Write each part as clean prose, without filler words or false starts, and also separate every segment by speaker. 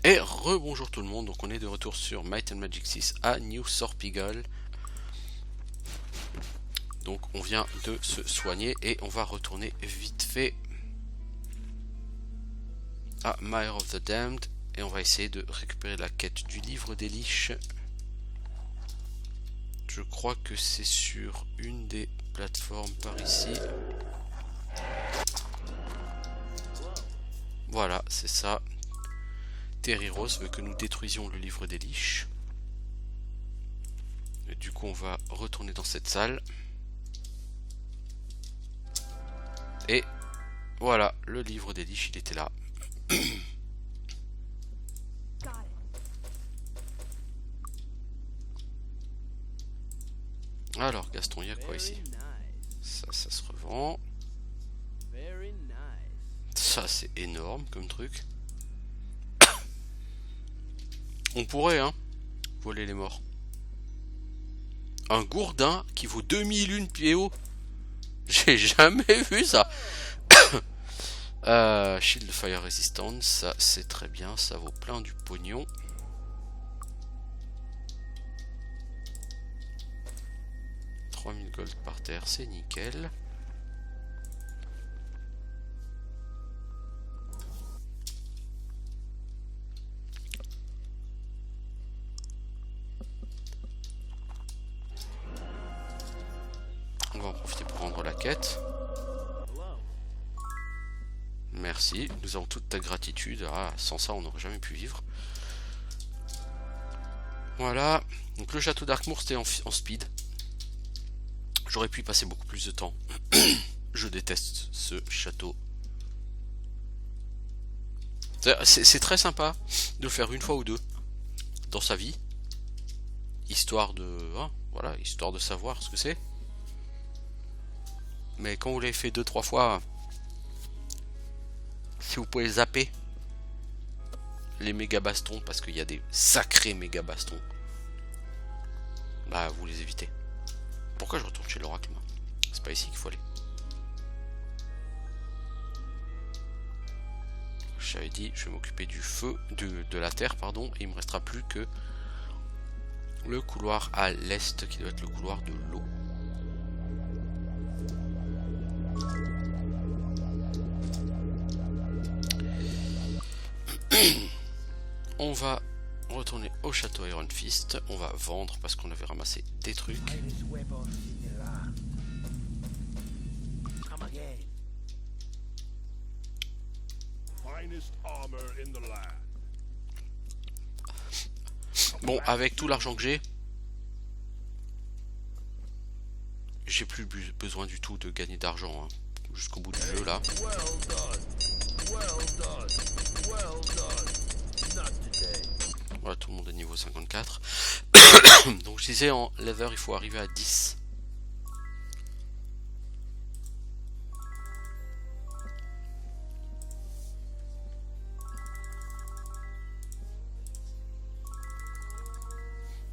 Speaker 1: Et rebonjour tout le monde, donc on est de retour sur Might and Magic 6 à New Sorpigal. Donc on vient de se soigner et on va retourner vite fait à Mire of the Damned. Et on va essayer de récupérer la quête du livre des liches. Je crois que c'est sur une des plateformes par ici. Voilà, c'est ça. Terriros veut que nous détruisions le livre des liches. Et du coup on va retourner dans cette salle. Et voilà, le livre des liches, il était là. Alors Gaston, il y a quoi ici? Ça se revend. Ça c'est énorme comme truc. On pourrait voler les morts. Un gourdin qui vaut 2001 PO. J'ai jamais vu ça. Shield Fire Resistance, ça c'est très bien, ça vaut plein du pognon. « 3000 gold par terre, c'est nickel. On va en profiter pour rendre la quête. Merci, nous avons toute ta gratitude. Ah, sans ça, on n'aurait jamais pu vivre. Voilà. Donc le château d'Arkmoor, c'était en speed. J'aurais pu y passer beaucoup plus de temps. Je déteste ce château. C'est très sympa de le faire une fois ou deux dans sa vie. Histoire de... voilà, histoire de savoir ce que c'est. Mais quand vous l'avez fait 2-3 fois... Si vous pouvez zapper les méga bastons, parce qu'il y a des sacrés méga bastons, bah vous les évitez. Pourquoi je retourne chez l'oracle? C'est pas ici qu'il faut aller. J'avais dit, je vais m'occuper du feu, de la terre, pardon, et il me restera plus que le couloir à l'est, qui doit être le couloir de l'eau. On va retourner au château Iron Fist. On va vendre parce qu'on avait ramassé des trucs. Bon, avec tout l'argent que j'ai plus besoin du tout de gagner d'argent jusqu'au bout du jeu là. Voilà, tout le monde est niveau 54. Donc je disais, en leather il faut arriver à 10.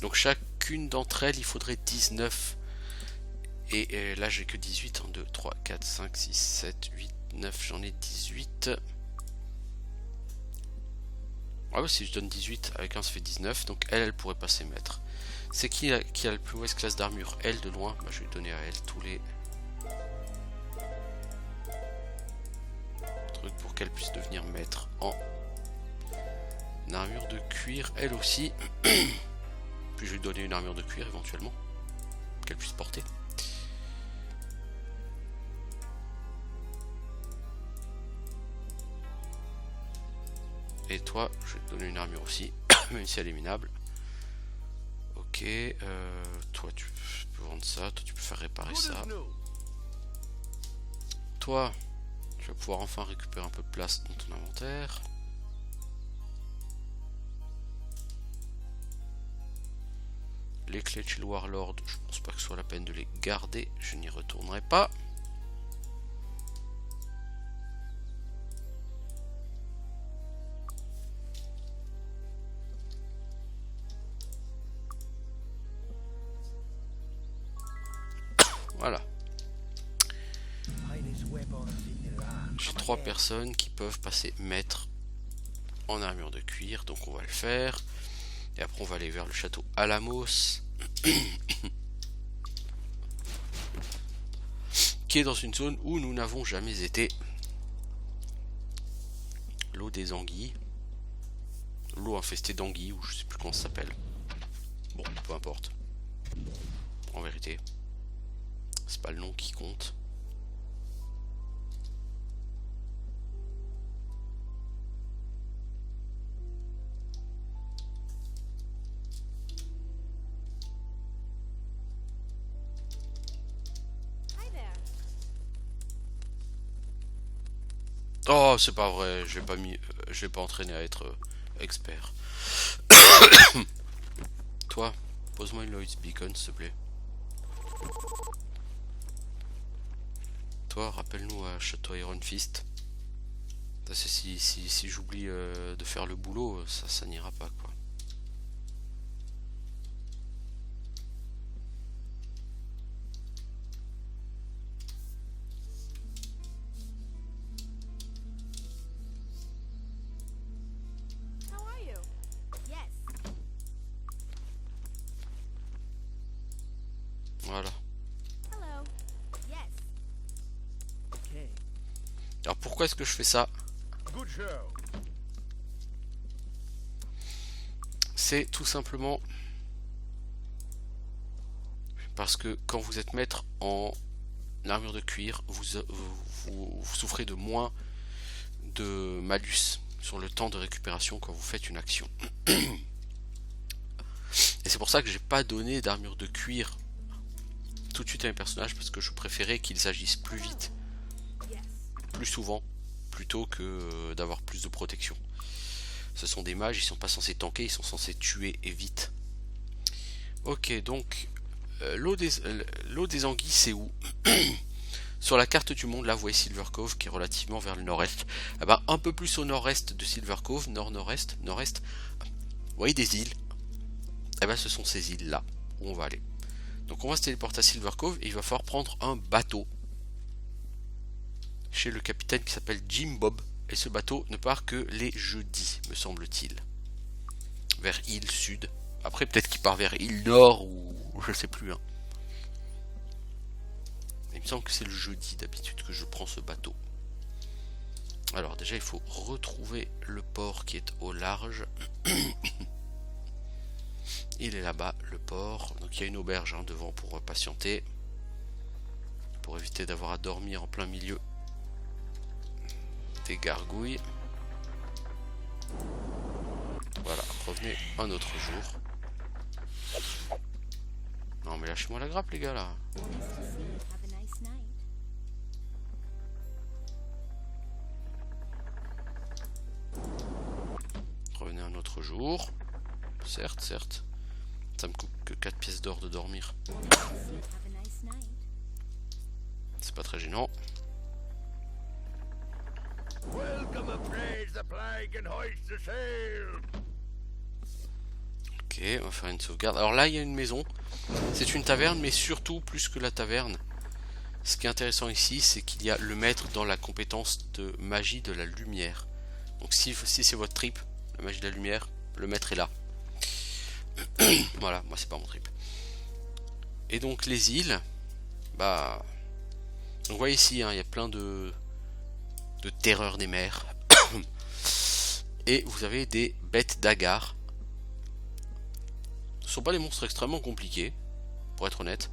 Speaker 1: Donc chacune d'entre elles il faudrait 19. Et là j'ai que 18. 1, 2, 3, 4, 5, 6, 7, 8, 9. J'en ai 18. Ah ouais, si je donne 18 avec un ça fait 19. Donc elle pourrait pas s'émettre. C'est qui a la plus mauvaise classe d'armure? Elle de loin. Bah, je vais donner à elle tous les trucs pour qu'elle puisse devenir maître en armure de cuir. Elle aussi. Puis je vais lui donner une armure de cuir éventuellement. Qu'elle puisse porter. Et toi, je vais te donner une armure aussi, même si elle est minable. Ok, toi tu peux vendre ça, toi tu peux faire réparer ça. Toi, tu vas pouvoir enfin récupérer un peu de place dans ton inventaire. Les clés de chez le Warlord, je pense pas que ce soit la peine de les garder, je n'y retournerai pas. Voilà. J'ai 3 personnes qui peuvent passer maître en armure de cuir, donc on va le faire. Et après on va aller vers le château Alamos, qui est dans une zone où nous n'avons jamais été. L'eau des anguilles. L'eau infestée d'anguilles, ou je sais plus comment ça s'appelle. Bon, peu importe. En vérité, c'est pas le nom qui compte. Oh, c'est pas vrai, je vais pas entraîner à être expert. Toi, pose-moi une Lloyd's Beacon, s'il te plaît. Toi, rappelle-nous à Château Iron Fist. Si j'oublie de faire le boulot, ça n'ira pas, quoi. Voilà. Alors pourquoi est-ce que je fais ça? C'est tout simplement parce que quand vous êtes maître en armure de cuir, vous souffrez de moins de malus sur le temps de récupération quand vous faites une action. Et c'est pour ça que j'ai pas donné d'armure de cuir tout de suite à mes personnages, parce que je préférais qu'ils agissent plus vite, plus souvent, plutôt que d'avoir plus de protection. Ce sont des mages, ils sont pas censés tanker, ils sont censés tuer et vite. Ok, donc l'eau des anguilles, c'est où? Sur la carte du monde, là vous voyez Silver Cove qui est relativement vers le nord-est. Ah bah, un peu plus au nord-est de Silver Cove, nord-nord-est, nord-est, vous voyez des îles? Eh ben ce sont ces îles là où on va aller. Donc on va se téléporter à Silver Cove et il va falloir prendre un bateau chez le capitaine qui s'appelle Jim Bob. Et ce bateau ne part que les jeudis, me semble-t-il. Vers île sud. Après peut-être qu'il part vers île nord ou je sais plus. Hein. Il me semble que c'est le jeudi d'habitude que je prends ce bateau. Alors déjà il faut retrouver le port qui est au large. Il est là-bas, le port. Donc il y a une auberge hein, devant pour patienter. Pour éviter d'avoir à dormir en plein milieu des gargouilles. Voilà, revenez un autre jour. Non mais lâchez-moi la grappe les gars là. Revenez un autre jour. Certes, certes. Ça me coûte que 4 pièces d'or de dormir. C'est pas très gênant. Ok, on va faire une sauvegarde. Alors là, il y a une maison. C'est une taverne, mais surtout, plus que la taverne, ce qui est intéressant ici, c'est qu'il y a le maître dans la compétence de magie de la lumière. Donc si c'est votre trip, la magie de la lumière, le maître est là. Voilà, moi c'est pas mon trip. Et donc les îles, bah, donc vous voyez ici, hein, il y a plein de terreur des mers. Et vous avez des bêtes d'agar. Ce ne sont pas des monstres extrêmement compliqués, pour être honnête.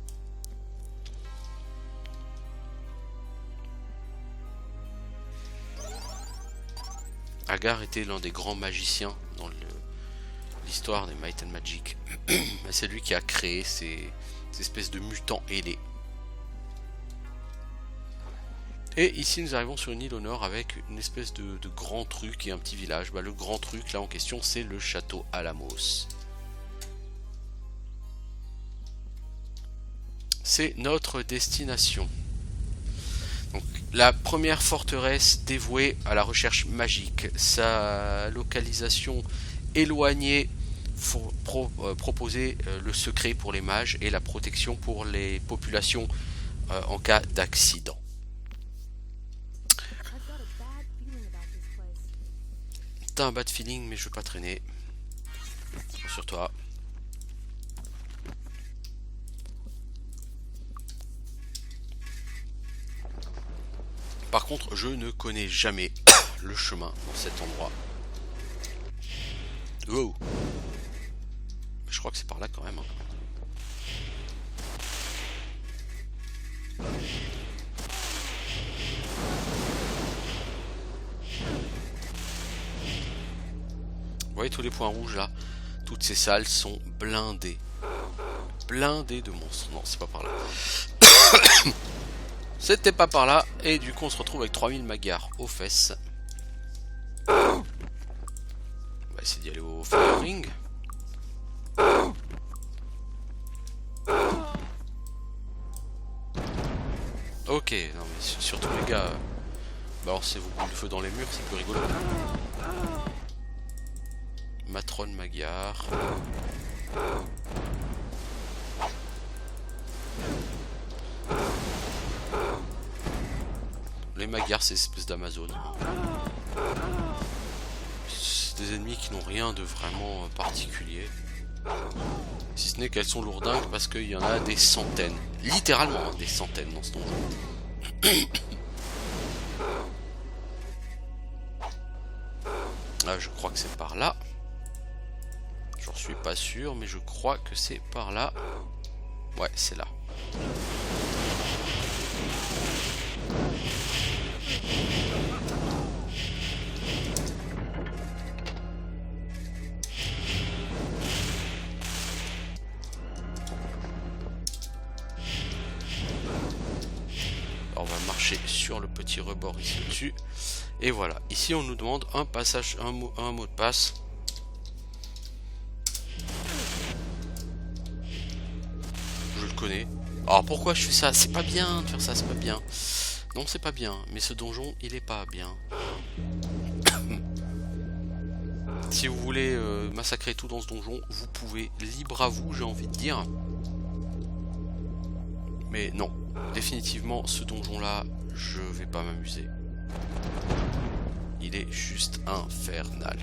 Speaker 1: Agar était l'un des grands magiciens dans l'histoire des Might and Magic. C'est lui qui a créé ces espèces de mutants ailés. Et ici nous arrivons sur une île au nord avec une espèce de grand truc et un petit village. Bah, le grand truc là en question c'est le château Alamos. C'est notre destination. Donc, la première forteresse dévouée à la recherche magique. Sa localisation éloignée proposait le secret pour les mages et la protection pour les populations en cas d'accident. T'as un bad feeling, mais je veux pas traîner. Sur toi. Par contre, je ne connais jamais le chemin dans cet endroit. Wow. Je crois que c'est par là quand même. Hein. Vous voyez tous les points rouges là? Toutes ces salles sont blindées. Blindées de monstres. Non, c'est pas par là. C'était pas par là. Et du coup, on se retrouve avec 3000 magars aux fesses. On va essayer d'y aller au firing. Ok, non mais surtout les gars, balancez-vous le feu dans les murs, c'est plus rigolo. Matron Magyar. Les Magyars, c'est une espèce d'Amazon. C'est des ennemis qui n'ont rien de vraiment particulier. Si ce n'est qu'elles sont lourdingues parce qu'il y en a des centaines. Littéralement des centaines dans ce donjon. Ah, je crois que c'est par là. J'en suis pas sûr, mais je crois que c'est par là. Ouais, c'est là. Alors, on va marcher sur le petit rebord ici dessus. Et voilà, ici on nous demande un passage, un mot de passe. Je le connais. Alors pourquoi je fais ça? C'est pas bien de faire ça, c'est pas bien. Non, c'est pas bien, mais ce donjon, il est pas bien. Si vous voulez massacrer tout dans ce donjon, vous pouvez, libre à vous, j'ai envie de dire. Mais non, définitivement, ce donjon-là, je vais pas m'amuser. Il est juste infernal.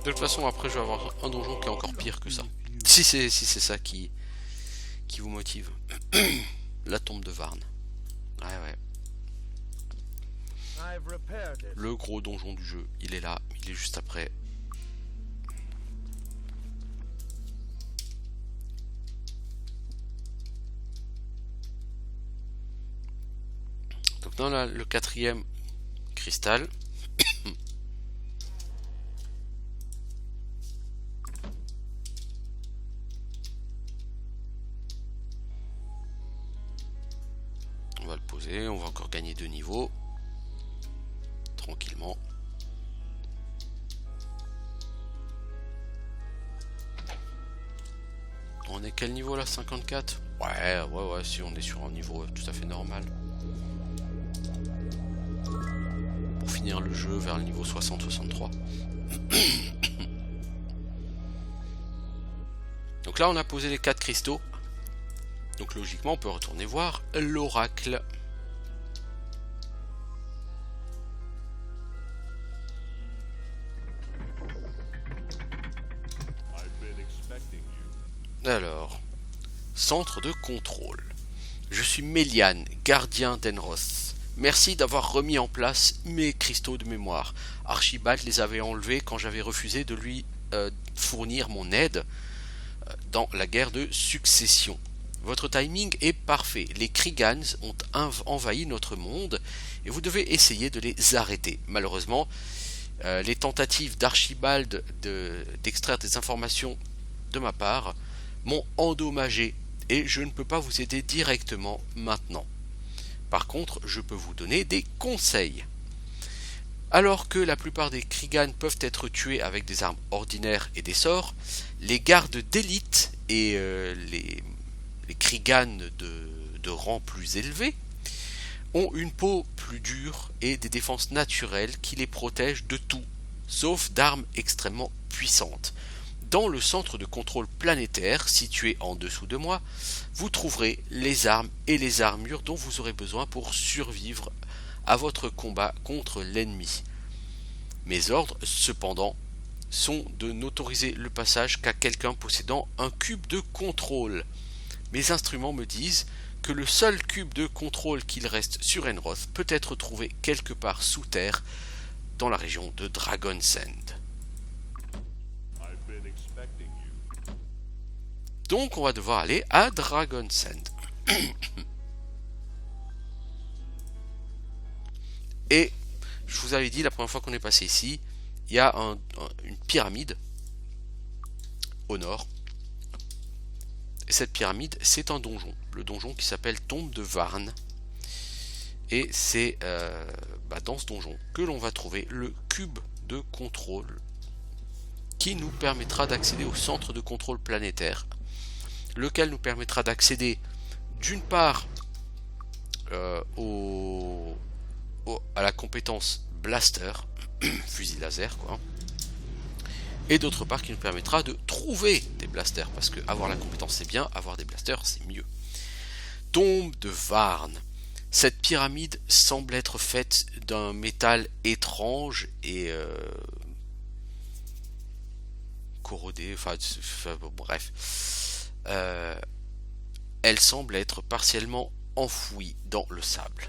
Speaker 1: De toute façon, après, je vais avoir un donjon qui est encore pire que ça. Si c'est ça qui vous motive. La tombe de Varn. Ouais, ouais. Le gros donjon du jeu, il est là, il est juste après. Donc là, on a le 4e cristal. On va le poser, on va encore gagner 2 niveaux. Tranquillement. On est quel niveau là? 54? Ouais, si on est sur un niveau tout à fait normal. Pour finir le jeu vers le niveau 60-63. Donc là on a posé les 4 cristaux. Donc logiquement on peut retourner voir l'oracle. Alors, centre de contrôle. Je suis Méliane, gardien d'Enros. Merci d'avoir remis en place mes cristaux de mémoire. Archibald les avait enlevés quand j'avais refusé de lui fournir mon aide dans la guerre de succession. Votre timing est parfait. Les Kriegans ont envahi notre monde et vous devez essayer de les arrêter. Malheureusement, les tentatives d'Archibald d'extraire des informations de ma part m'ont endommagé et je ne peux pas vous aider directement maintenant. Par contre, je peux vous donner des conseils. Alors que la plupart des Kriegans peuvent être tués avec des armes ordinaires et des sorts, les gardes d'élite et les Kriegans de rang plus élevé ont une peau plus dure et des défenses naturelles qui les protègent de tout, sauf d'armes extrêmement puissantes. Dans le centre de contrôle planétaire, situé en dessous de moi, vous trouverez les armes et les armures dont vous aurez besoin pour survivre à votre combat contre l'ennemi. Mes ordres, cependant, sont de n'autoriser le passage qu'à quelqu'un possédant un cube de contrôle. Mes instruments me disent que le seul cube de contrôle qu'il reste sur Enroth peut être trouvé quelque part sous terre dans la région de Dragonsend. Donc on va devoir aller à Dragonsend. Et je vous avais dit la première fois qu'on est passé ici, il y a une pyramide au nord. Et cette pyramide, c'est un donjon. Le donjon qui s'appelle Tombe de Varn. Et c'est dans ce donjon que l'on va trouver le cube de contrôle qui nous permettra d'accéder au centre de contrôle planétaire, lequel nous permettra d'accéder d'une part à la compétence blaster, fusil laser quoi, et d'autre part qui nous permettra de trouver des blasters, parce que avoir la compétence c'est bien, avoir des blasters c'est mieux. Tombe de Varn. Cette pyramide semble être faite d'un métal étrange et corrodé, bref. Elle semble être partiellement enfouie dans le sable.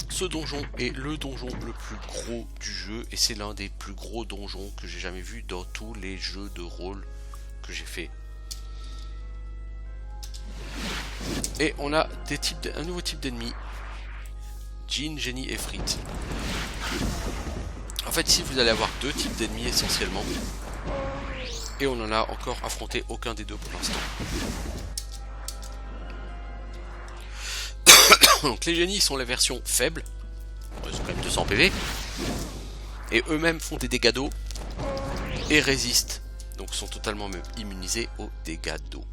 Speaker 1: Ce donjon est le donjon le plus gros du jeu et c'est l'un des plus gros donjons que j'ai jamais vu dans tous les jeux de rôle que j'ai fait. Et on a un nouveau type d'ennemi. Djinn, Génie et Frit. En fait ici vous allez avoir deux types d'ennemis essentiellement. Et on n'en a encore affronté aucun des deux pour l'instant. Donc les génies sont la version faible, ils ont quand même 200 PV, et eux-mêmes font des dégâts d'eau et résistent, donc sont totalement même immunisés aux dégâts d'eau.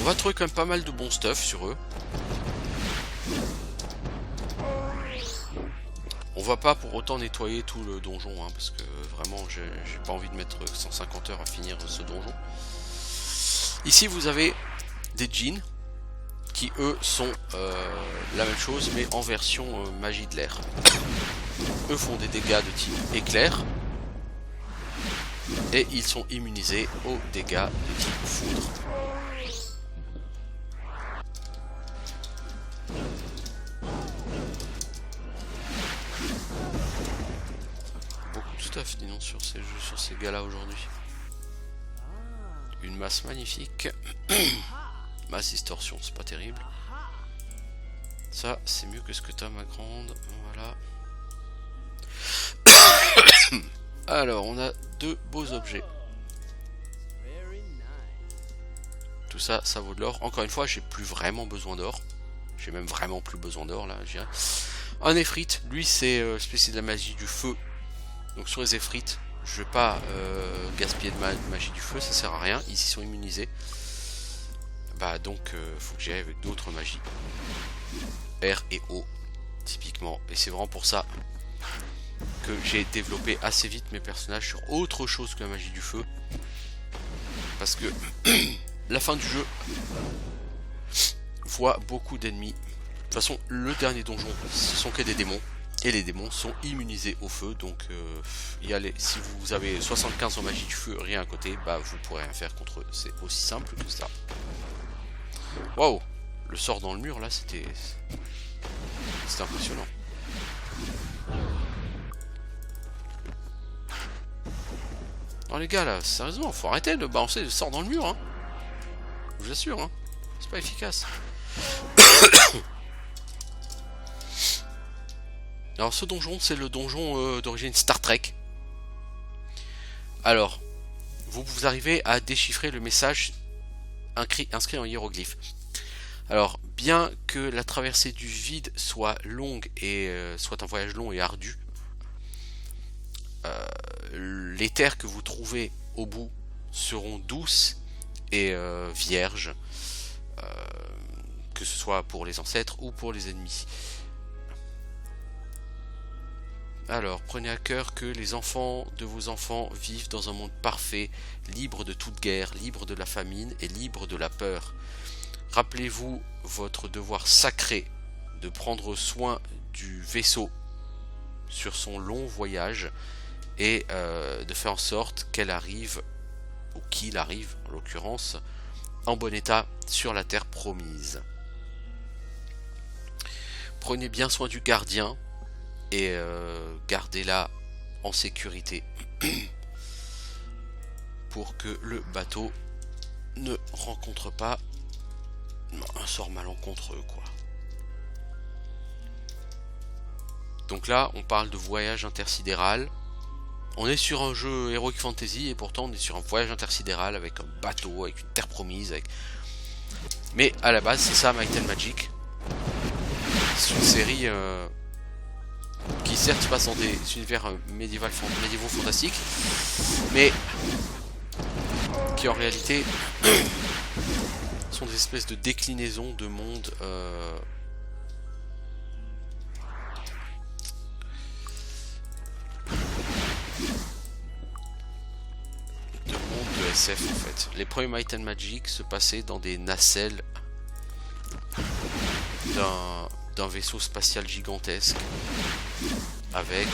Speaker 1: On va trouver quand même pas mal de bons stuff sur eux. On va pas pour autant nettoyer tout le donjon, parce que vraiment j'ai pas envie de mettre 150 heures à finir ce donjon. Ici vous avez des djinns qui eux sont la même chose mais en version magie de l'air. Eux font des dégâts de type éclair et ils sont immunisés aux dégâts de type foudre. Beaucoup de stuff dis donc sur ces gars là aujourd'hui. Une masse magnifique. Masse distorsion, c'est pas terrible. Ça, c'est mieux que ce que t'as, ma grande. Voilà. Alors, on a deux beaux objets. Tout ça, ça vaut de l'or. Encore une fois, j'ai plus vraiment besoin d'or. J'ai même vraiment plus besoin d'or, là, je dirais. Un Efrit, lui, c'est spécial de la magie du feu. Donc, sur les Efrites, je vais pas gaspiller de magie du feu, ça sert à rien. Ils y sont immunisés. Donc faut que j'aille avec d'autres magies. R et O typiquement. Et c'est vraiment pour ça que j'ai développé assez vite mes personnages sur autre chose que la magie du feu. Parce que la fin du jeu voit beaucoup d'ennemis. De toute façon, le dernier donjon, ce sont que des démons. Et les démons sont immunisés au feu. Donc si vous avez 75 en magie du feu, rien à côté, vous pourrez rien faire contre eux. C'est aussi simple que ça. Waouh, le sort dans le mur là, c'était impressionnant. Non les gars là, sérieusement, faut arrêter de balancer le sort dans le mur, je vous assure, c'est pas efficace. Alors ce donjon, c'est le donjon d'origine Star Trek. Alors, vous arrivez à déchiffrer le message inscrit en hiéroglyphe. Alors, bien que la traversée du vide soit longue et soit un voyage long et ardu, les terres que vous trouvez au bout seront douces et vierges, que ce soit pour les ancêtres ou pour les ennemis. Alors, prenez à cœur que les enfants de vos enfants vivent dans un monde parfait, libre de toute guerre, libre de la famine et libre de la peur. Rappelez-vous votre devoir sacré de prendre soin du vaisseau sur son long voyage et de faire en sorte qu'elle arrive, ou qu'il arrive en l'occurrence, en bon état sur la terre promise. Prenez bien soin du gardien et gardez-la en sécurité pour que le bateau ne rencontre pas un sort malencontreux, quoi. Donc là on parle de voyage intersidéral. On est sur un jeu Heroic Fantasy et pourtant on est sur un voyage intersidéral avec un bateau, avec une terre promise, avec... Mais à la base c'est ça Might and Magic. C'est une série qui certes se passe dans des univers médiévaux fantastiques, mais qui en réalité sont des espèces de déclinaisons de mondes de SF en fait. Les premiers Might and Magic se passaient dans des nacelles d'un vaisseau spatial gigantesque avec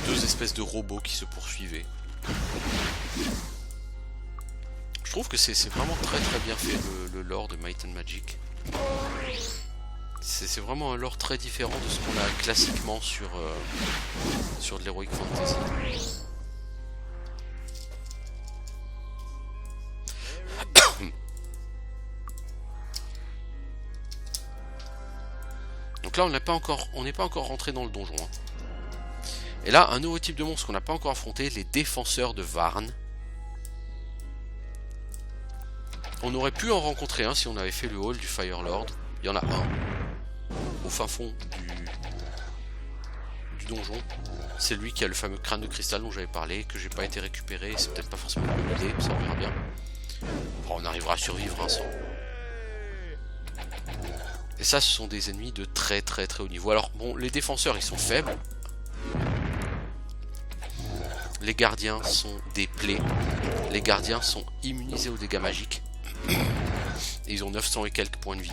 Speaker 1: deux espèces de robots qui se poursuivaient. Je trouve que c'est vraiment très bien fait le lore de Might and Magic. C'est vraiment un lore très différent de ce qu'on a classiquement sur de l'Heroic Fantasy. Donc là on n'est pas encore rentré dans le donjon. Hein. Et là un nouveau type de monstre qu'on n'a pas encore affronté, les défenseurs de Varn. On aurait pu en rencontrer un si on avait fait le hall du Fire Lord. Il y en a un au fin fond du donjon. C'est lui qui a le fameux crâne de cristal dont j'avais parlé, que j'ai pas été récupéré. C'est peut-être pas forcément une bonne idée, ça verra bien. Bon, on arrivera à survivre un sans. Et ça, ce sont des ennemis de très haut niveau. Alors bon, les défenseurs ils sont faibles. Les gardiens sont des plaies. Les gardiens sont immunisés aux dégâts magiques. Et ils ont 900 et quelques points de vie.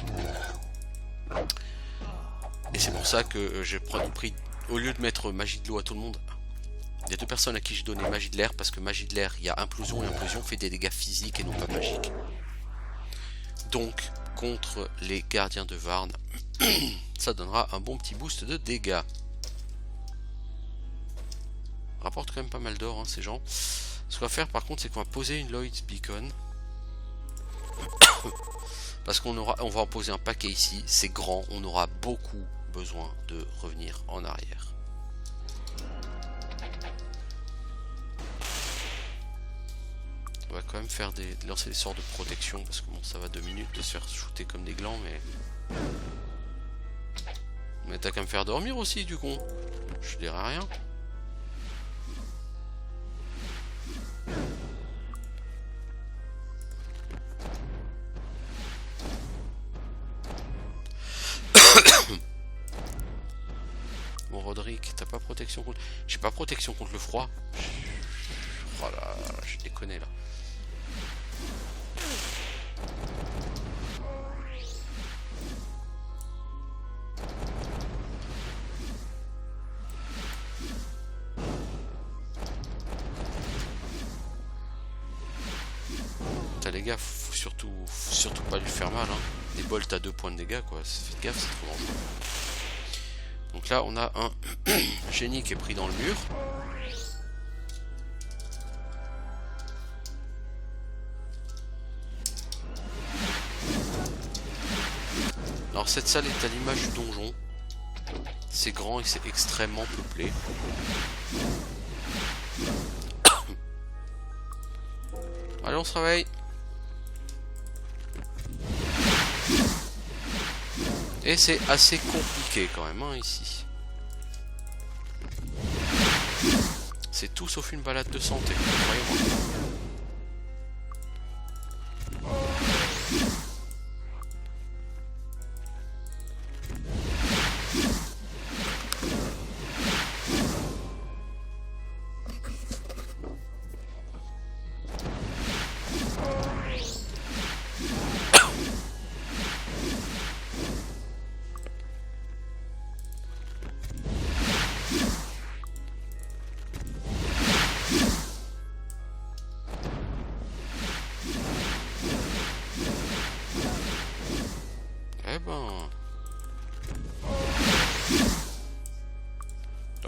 Speaker 1: Et c'est pour ça que j'ai pris, au lieu de mettre magie de l'eau à tout le monde, il y a deux personnes à qui j'ai donné magie de l'air, parce que magie de l'air, il y a implosion, et implosion fait des dégâts physiques et non pas magiques. Donc, contre les gardiens de Varn, ça donnera un bon petit boost de dégâts. Rapporte quand même pas mal d'or, hein, ces gens. Ce qu'on va faire par contre, c'est qu'on va poser une Lloyd's Beacon. Parce qu'on va en poser un paquet ici, c'est grand, on aura beaucoup besoin de revenir en arrière. On va quand même faire lancer des sorts de protection, parce que bon, ça va 2 minutes de se faire shooter comme des glands, mais t'as qu'à me faire dormir aussi, du con. Je dirais rien. Bon, Roderick, t'as pas protection contre... J'ai pas protection contre le froid. Oh là là, j'ai déconné là. T'as les gars, faut surtout pas lui faire mal. Hein. Des bolts à 2 points de dégâts quoi. Faites gaffe, c'est trop dangereux. Donc là, on a un génie qui est pris dans le mur. Alors cette salle est à l'image du donjon. C'est grand et c'est extrêmement peuplé. Allez, on se réveille. Et c'est assez compliqué quand même, hein, ici. C'est tout sauf une balade de santé, croyez-moi.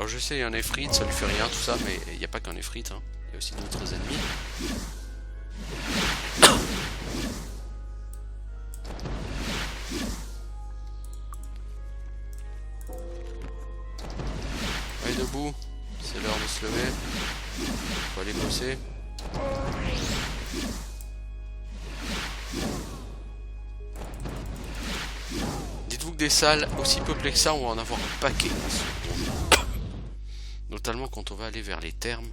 Speaker 1: je sais, il y a un Efrit, ça lui fait rien, tout ça, mais il n'y a pas qu'un Efrit, hein. Il y a aussi d'autres ennemis. Allez, debout, c'est l'heure de se lever. Faut aller bosser. Dites-vous que des salles aussi peuplées que ça, on va en avoir un paquet. Notamment quand on va aller vers les thermes.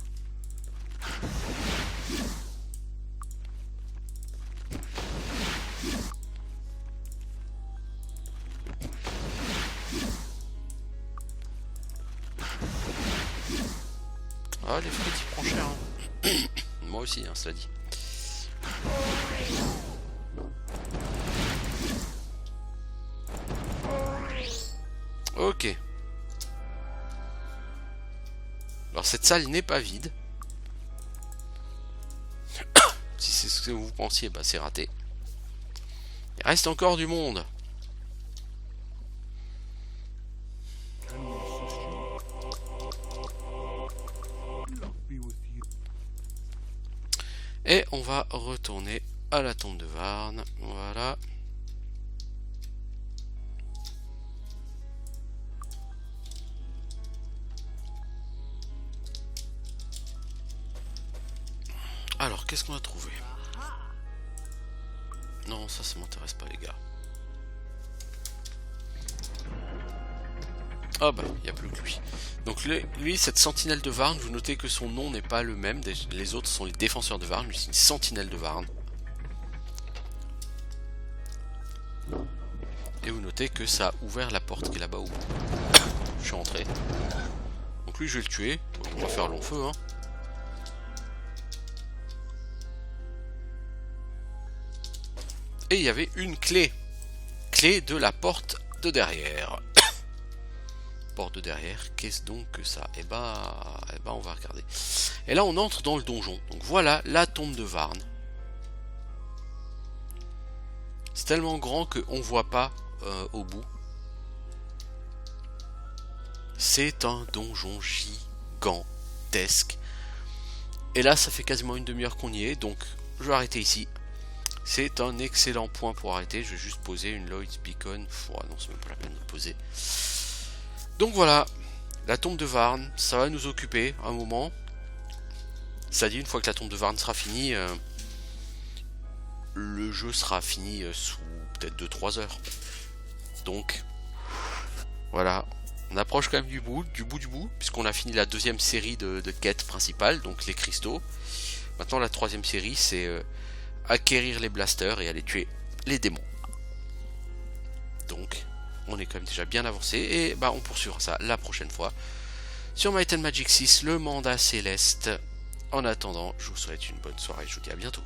Speaker 1: Ah, les frites, il prend cher. Hein. Moi aussi, hein, cela dit. Ok. Alors cette salle n'est pas vide. Si c'est ce que vous pensiez, bah c'est raté. Il reste encore du monde. Et on va retourner à la tombe de Varn. Voilà. Alors, qu'est-ce qu'on a trouvé? Non, ça m'intéresse pas, les gars. Ah bah, il n'y a plus que lui. Donc lui, cette sentinelle de Varn, vous notez que son nom n'est pas le même. Les autres sont les défenseurs de Varn, lui c'est une sentinelle de Varn. Et vous notez que ça a ouvert la porte qui est là-bas au bout. Je suis rentré. Donc lui, je vais le tuer. On va faire long feu, hein. Et il y avait une clé. Clé de la porte de derrière. Porte de derrière, qu'est-ce donc que ça? Eh ben, on va regarder. Et là, on entre dans le donjon. Donc voilà la tombe de Varn. C'est tellement grand qu'on ne voit pas au bout. C'est un donjon gigantesque. Et là, ça fait quasiment une demi-heure qu'on y est. Donc, je vais arrêter ici. C'est un excellent point pour arrêter. Je vais juste poser une Lloyd's Beacon. Oh, non, c'est même pas la peine de poser. Donc voilà, la tombe de Varn, ça va nous occuper un moment. Ça dit, une fois que la tombe de Varn sera finie, le jeu sera fini sous peut-être 2-3 heures. Donc, voilà, on approche quand même du bout, puisqu'on a fini la deuxième série de quêtes principales, donc les cristaux. Maintenant, la troisième série, c'est acquérir les blasters et aller tuer les démons. Donc, on est quand même déjà bien avancé et bah on poursuivra ça la prochaine fois sur Might and Magic 6, le mandat céleste. En attendant, je vous souhaite une bonne soirée et je vous dis à bientôt.